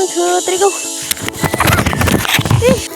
2, 3, go!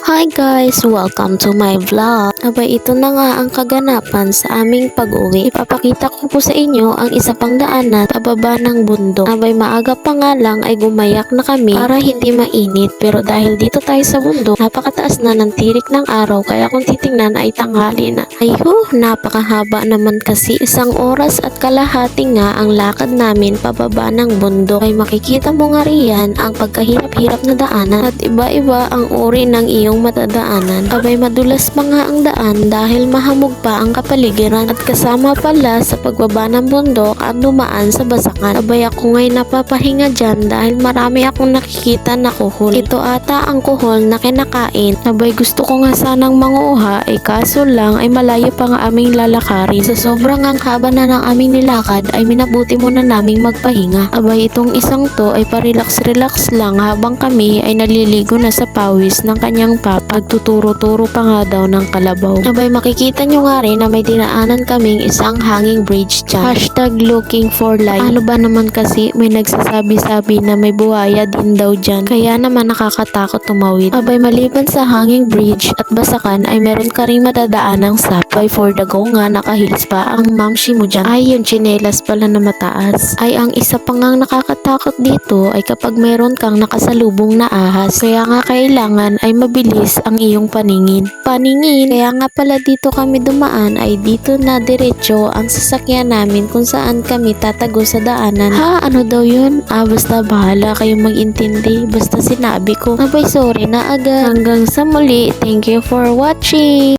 Hi guys! Welcome to my vlog. Abay, ito na nga ang kaganapan sa aming pag-uwi. Ipapakita ko po sa inyo ang isa pang daanan pababa ng bundok. Abay, maaga pa nga lang ay gumayak na kami para hindi mainit. Pero dahil dito tayo sa bundok, napakataas na ng tirik ng araw, kaya kung titingnan ay tanghali na. Ayho, napakahaba naman kasi. 1 oras at kalahati nga ang lakad namin pababa ng bundok. Ay makikita mo nga riyan ang pagkahirap-hirap na daanan at iba-iba ang uri ng iyong matadaanan. Abay, madulas pa nga ang daan dahil mahamog pa ang kapaligiran at kasama pala sa pagbaba ng bundok at dumaan sa basakan. Abay, ako nga'y napapahinga dyan dahil marami akong nakikita na kuhol. Ito ata ang kuhol na kinakain. Abay, gusto ko nga sanang manguha kaso lang ay malayo pa nga aming lalakarin. Sa sobrang ang haba na ng aming nilakad ay minabuti muna naming magpahinga. Abay, itong isang to ay parelax-relax lang habang kami ay naliligo na sa pawis ng kanyang papa. Nagtuturo-turo pa nga daw ng kalabaw. Abay, makikita nyo nga rin na may dinaanan kaming isang hanging bridge dyan. #looking for life. Ano ba naman kasi may nagsasabi-sabi na may buhaya din daw dyan. Kaya naman nakakatakot tumawid. Abay, maliban sa hanging bridge at basakan ay meron ka rin matadaanang sapay for the go nga nakahils pa ang mamshi mo dyan. Ay, yung chinelas pala na mataas. Ay, ang isa pa ngang nakakatakot dito ay kapag meron kang nakasalubong na ahas. Kaya nga kailangan ay mabilis ang iyong paningin. Kaya nga pala dito kami dumaan ay dito na diretso ang sasakyan namin kung saan kami tatago sa daanan. Ha? Ano daw yun? Basta bahala kayong mag-intindi. Basta sinabi ko. Abay, sorry na agad. Hanggang sa muli. Thank you for watching.